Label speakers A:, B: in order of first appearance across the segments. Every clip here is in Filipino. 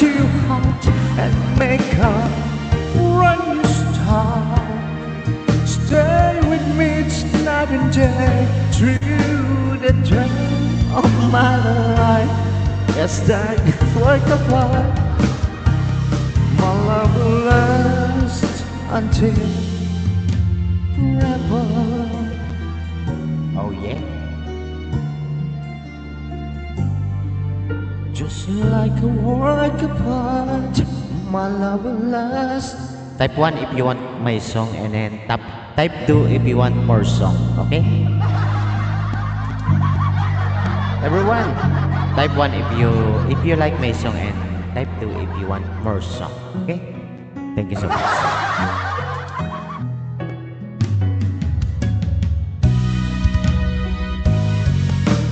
A: too hot and make up when you stop. Stay with me, it's night and day through the drain of my life. Yes, that like a fire. My love will last until forever. Oh yeah. Just like a war, like a part, my love will last. Type 1 if you want my song, and then type 2 if you want more song. Okay? Everyone, type 1 if you like my song, and type 2 if you want more song. Okay? Thank you so much.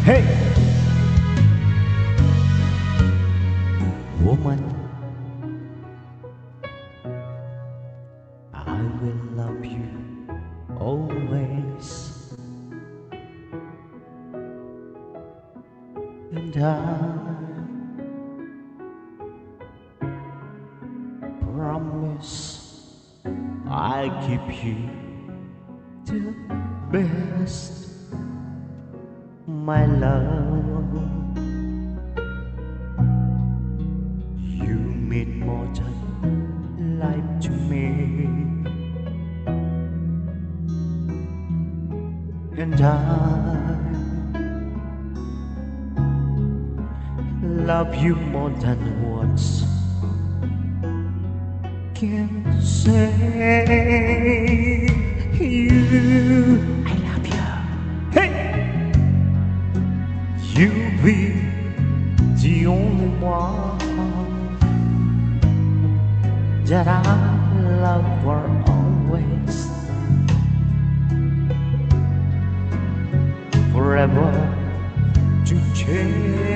A: Hey! Woman, I will love you always, and I promise I'll give you the best, my love. You mean more than life to me, and I love you more than words can say. I love you. Hey, you be the only one that I love for always, forever to cherish.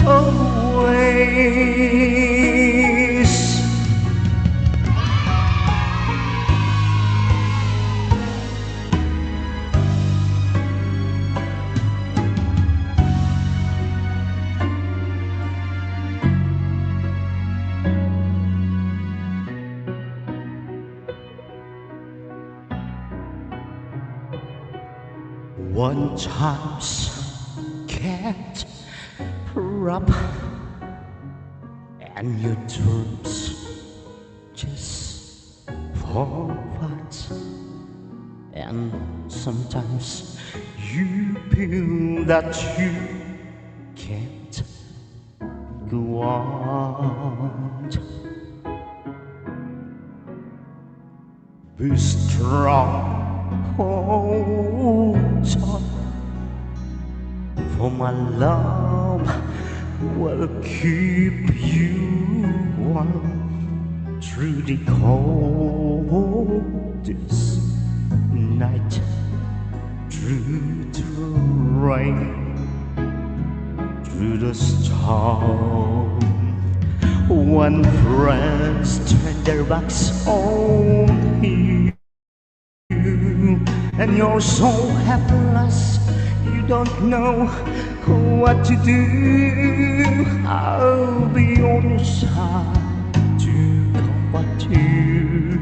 A: Always. One times can't wrap, and your dreams just fall apart. And sometimes you feel that you can't go on. Be strong, hold on, for my love will keep you warm through the coldest night, through the rain, through the storm. When friends turn their backs on you and you're so helpless, you don't know what to do, I'll be on your side to comfort you.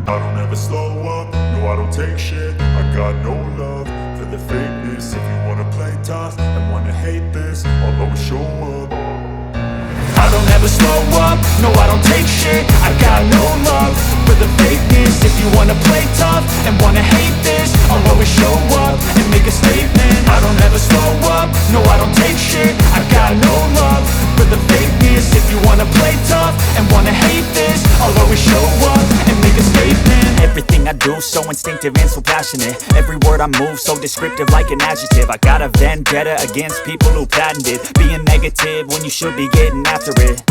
B: I don't ever slow up, no I don't take shit. I got no love for the fakeness. If you wanna play tough and wanna hate this, I'll always show up. I don't ever slow up, no I don't take shit. I got no love for the fakeness. If you wanna play tough and wanna hate this, I'll always show up and make a statement. I don't ever slow up, no I don't take shit. I got no love for the fakeness. If you wanna play tough and wanna hate this, I'll always show up and make a statement.
C: Everything I do so instinctive and so passionate. Every word I move so descriptive like an adjective. I got a vendetta against people who patented being negative when you should be getting after it.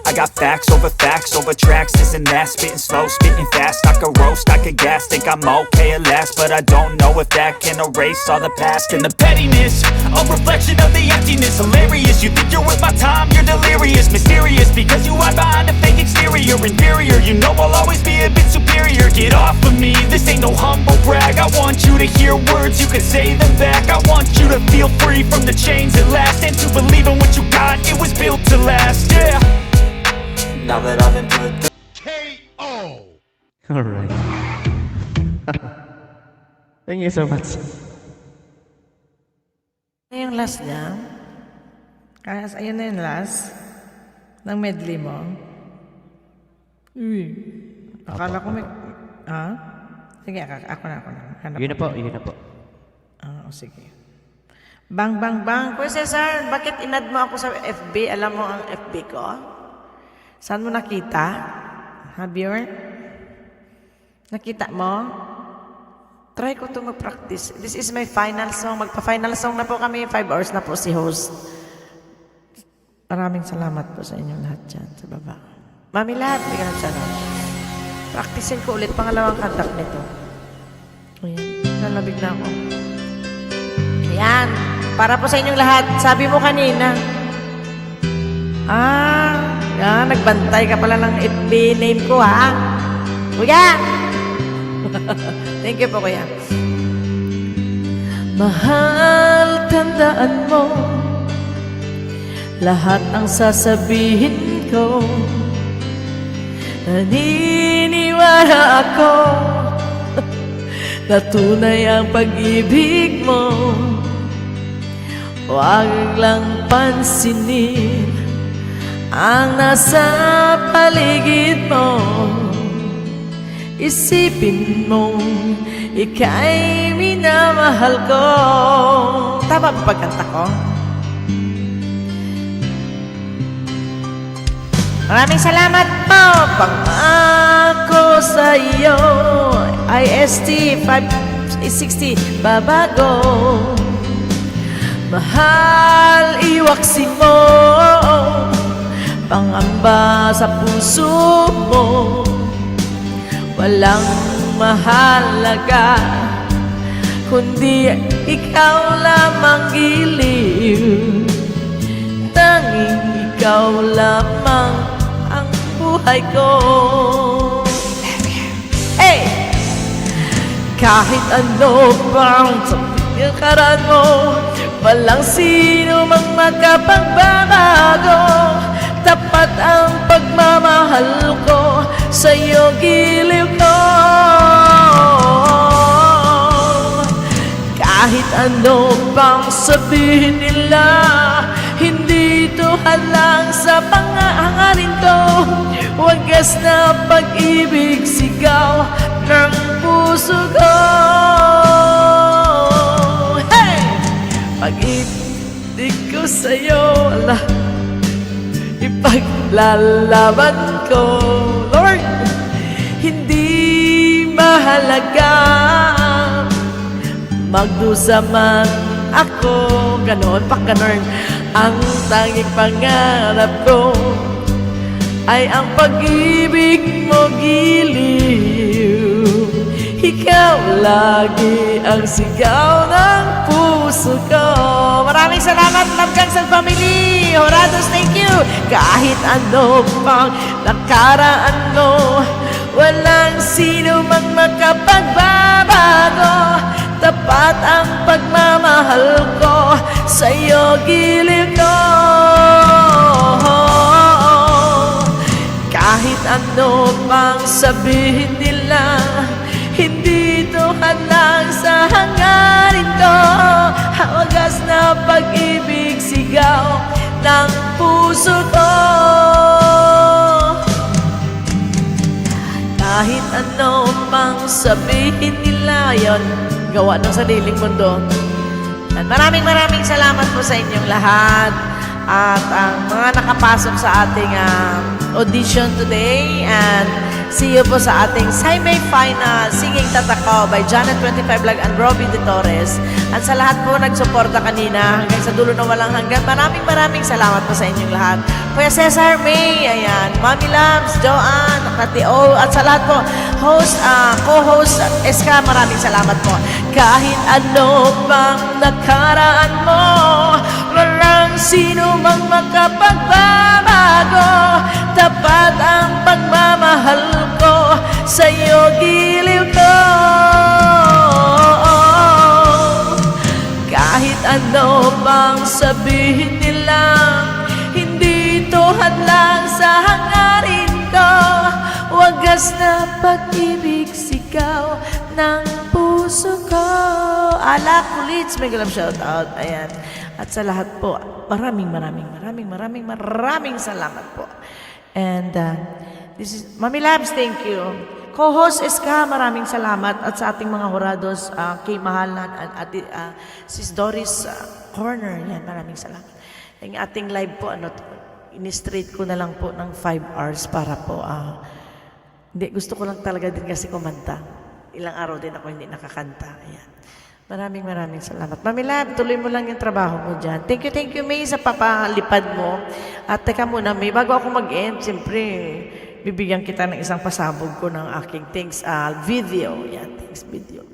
C: I got facts over tracks, this and that. Spitting slow, spitting fast. I could roast, I could gas. Think I'm okay at last, but I don't know if that can erase all the past. And the pettiness, a reflection of the emptiness. Hilarious, you think you're worth my time, you're delirious. Mysterious, because you hide behind a fake exterior. Inferior, you know I'll always be a bit superior. Get off of me, this ain't no humble brag. I want you to hear words, you can say them back. I want you to feel free from the chains at last, and to believe in what you got, it was built to last, yeah. Now that I've been put through
A: Alright. Thank you so much.
D: Yung last niya. Ayun na yung last. Ng medley mo. Uy. Akala ko may... Ha? Sige, ako na. Hanap
A: Yun na
D: ko.
A: po, yun na po.
D: Sige. Bang, bang, bang. Kuya Cesar, bakit inad mo ako sa FB? Alam mo ang FB ko? Saan mo nakita? Javier? Nakita mo? Try ko to mag-practice. This is my final song. Magpa-final song na po kami. 5 hours na po si host. Maraming salamat po sa inyong lahat dyan sa baba. Mami lahat, bigyan ng channel. Practicein ko ulit. Pangalawang kantak nito. Ayan. Nalabig na ako. Ayan. Para po sa inyong lahat. Sabi mo kanina. Nagbantay ka pala ng FB name ko, ha? Kuya! Thank you po, kuya. Mahal, tandaan mo lahat ang sasabihin ko. Naniniwala ako na tunay ang pag-ibig mo. Huwag lang pansinin ang nasa paligid mo. Isipin mong ika'y minamahal ko. Tama ba pagkanta ko? Maraming salamat po. Pangako sa iyo IST 560 babago. Mahal, iwaksi mo pangamba sa puso mo. Walang mahalaga kundi ikaw lamang giliw. Tanging ikaw lamang ang buhay ko. Hey! Kahit ano pang sapikaran mo, walang sino mang makapagbabago. Tapat ang pagmamahal ko sa'yo, giliw ko. Kahit ano pang sabihin nila, hindi ito halang sa pangahangarin to. Wagas na pag-ibig, sigaw ng puso ko. Hey! Pag-ibig ko sa'yo, ipaglalaban ko. Lord, hindi mahalaga magdusa man ako. Ganon, ganon. Ang tanging pangarap ko ay ang pag-ibig mo, giliw. Ikaw lagi ang sigaw ng puso ko. Maraming salamat, Love Gangs and Family. Horados, thank you. Kahit ano pang nakaraan mo, walang sino mang makapagbabago. Tapat ang pagmamahal ko sa'yo, giliw ko. Kahit ano pang sabihin nila, hindi ito hadlang sa hangarin ko. Wagas na pag-ibig, sigaw ng puso ko. Kahit ano pang sabihin nila, yon, gawa ng sariling mundo. At maraming salamat po sa inyong lahat. At ang mga nakapasok sa ating audition today. And see you po sa ating semi-final Singing Tatako by Janet 25 Vlog and Robby De Torres. At sa lahat po nagsuporta kanina hanggang sa dulo na walang hanggan, maraming salamat po sa inyong lahat. Kuya Cesar, May, ayan, Mami Labs, Joanne, Kati O, at sa lahat po, host, co-host, Eska, maraming salamat po. Kahit ano pang nakaraan mo, walang sino mang makapagbabago. Tapat ang pagmamahal ko sa'yo, giliw ko. Kahit ano bang sabihin nila, hindi ito hadlang sa hangarin ko. Wagas na pag-ibig, sigaw ng puso ko. Ala Kulits, may galam shoutout. Ayan. At sa lahat po, maraming salamat po. And this is Mami Labs, thank you. Co-host Eska, maraming salamat. At sa ating mga horados, kay Mahalan at Sis Doris Corner, yan, maraming salamat. Yung ating live po, in-straight ko na lang po ng 5 hours para po, hindi, gusto ko lang talaga din kasi kumanta. Ilang araw din ako hindi nakakanta. Ayan. Maraming salamat. Mami Lab, tuloy mo lang yung trabaho mo dyan. Thank you, May, sa papalipad mo. At teka muna, May, bago ako mag-end, siyempre, bibigyan kita ng isang pasabog ko ng aking thanks video. Yan, thanks video.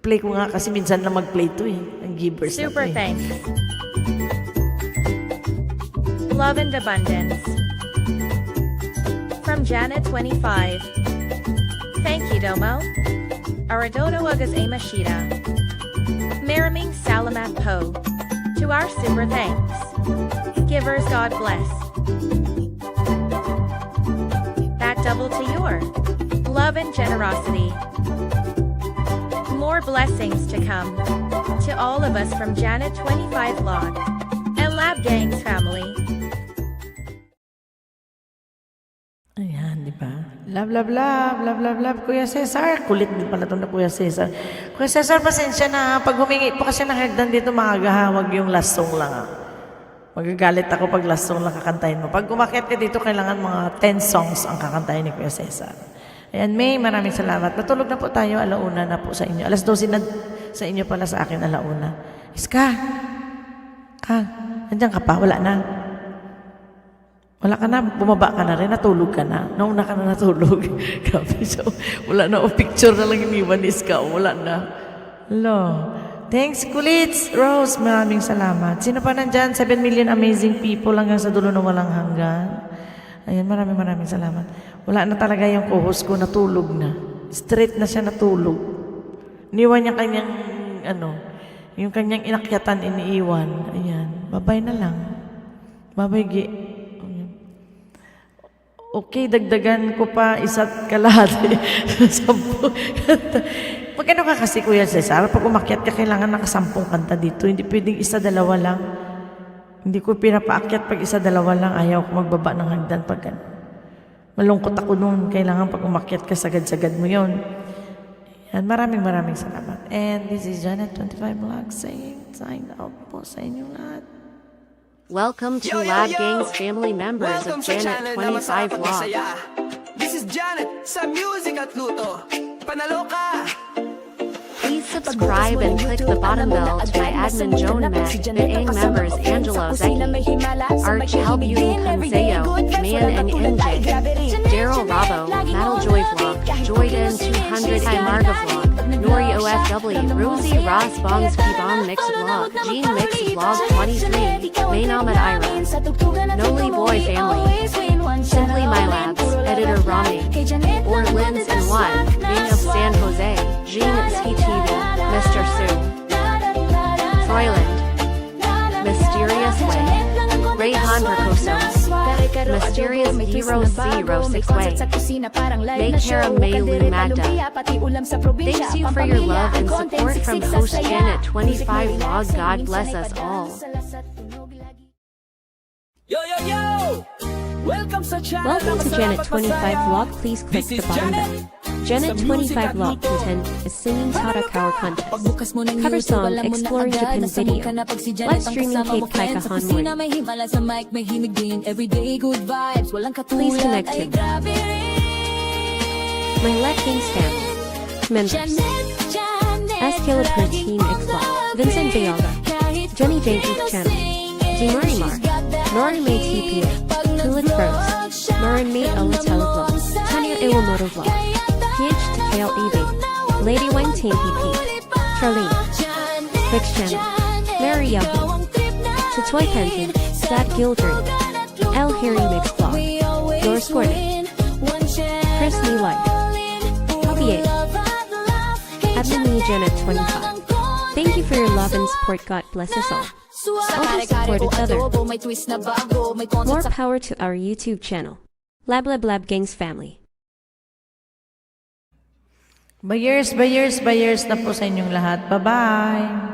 D: Play ko nga kasi minsan lang mag-play to eh. Ang givers
E: Super
D: na to, eh.
E: thanks. Love and abundance. From Janet 25. Thank you, Domo. Aradono Wagas Amashita. Maraming Salamat Po. To our super thanks. Givers, God bless. That double to your love and generosity. More blessings to come. To all of us from Janet 25 Vlog and Lab Gangs family.
D: Ayan, di ba? Love, Kuya Cesar. Kulit din pala ito na Kuya Cesar. Kuya Cesar, pasensya na. Pag humingi po kasi ng hagdan dito, maaga, wag yung last song lang. Magagalit ako pag last song lang kakantahin mo. Pag umakyat ka dito, kailangan mga 10 songs ang kakantahin ni Kuya Cesar. Ayan, May, maraming salamat. Natulog na po tayo, alauna na po sa inyo. Alas 12 na sa inyo pala, sa akin, alauna. Iska! Nandiyan ka pa? Wala na. Wala ka na, bumaba ka na rin, natulog ka na. Nauna ka na natulog. Grabe, so, wala na, picture na lang iniwan ni Iska, wala na. Hello. Thanks, Kulits. Rose, maraming salamat. Sino pa nandyan? 7 million amazing people hanggang sa dulo na walang hanggan. Ayan, maraming salamat. Wala na talaga yung co-host ko, natulog na. Straight na siya natulog. Iniwan niya kanyang, yung kanyang inakyatan, iniiwan. Ayan, babay na lang. Babay, okay, dagdagan ko pa isa't kalahati. 10. Magkano ka kasi, Kuya Cesar? Pag umakyat ka, kailangan nakasampung kanta dito. Hindi pwedeng isa, dalawa lang. Hindi ko pinapaakyat pag isa, dalawa lang. Ayaw ko magbaba ng hagdan pag gano'n. Malungkot ako noon. Kailangan pag umakyat ka, sagad-sagad mo yon. Yan, maraming salamat. And this is Janet 25 Vlog saying, sign out po sa inyong lahat.
F: Welcome to Lab Gang's family members of Janet 25 Vlog.
G: This is Janet sa Music at Luto. Panalo ka!
F: Please subscribe and click the bottom bell to my admin Joan Mac, the ANG members Angelo Zeki, Arch Helbu Kanseo, Man and NJ, Daryl Rabo, Metal Joy Vlog, Joyden 200 Hi Marga Vlog, Nori OFW, Rosie Ross Bongs Kibong Mix Vlog, Gene Mix Vlog 23, Main Ahmed Ira, Noli Boy Family, Simply My Labs, Editor Rami, Orlins and One, Ming of San Jose, Gene CTV, Mr. Sue, Froyland, Mysterious Way, Rayhan Percoso, Mysterious Hero 06 Way, Maycara Maylu Magda. Thanks you for your love and support from host Janet 25 Vlog. God bless us all.
G: Yo, yo, yo! Welcome sa channel.
F: Welcome to Janet 25 Vlog. Please click the bottom bell. Janet 25 Vlog content is singing Tara Cower contest. Cover song exploring Japan video. Live streaming Kate Kai Kahanwin. Please connect to my Let Kings family. Members S. Caleb per Team X Vlog, Vincent Bayaga, Jenny Jenkins Channel, Marimar, Nori May TPA, Tulit Rose, Marin May Olatel Vlog, Tanya Iwamoto Vlog, PH to KL EV, Lady Wang Team PP, Charlene, Fix Channel, Mary Yahoo, Tatoy Penton, Dad Gildred, L Harry Mix Vlog, Doris Gordon, Chris New Life, Puppy 8, Admin Janet 25. Thank you for your love and support. God bless us all. Also support each other. More power to our YouTube channel. Lab Gangs family.
D: Bayers na po sa inyong lahat. Bye-bye!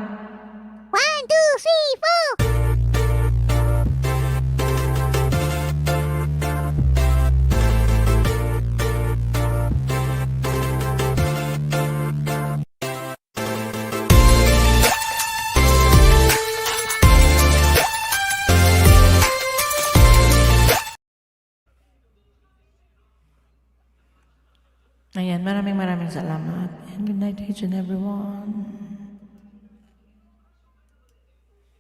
D: Ayan, maraming salamat. And good night to each and everyone.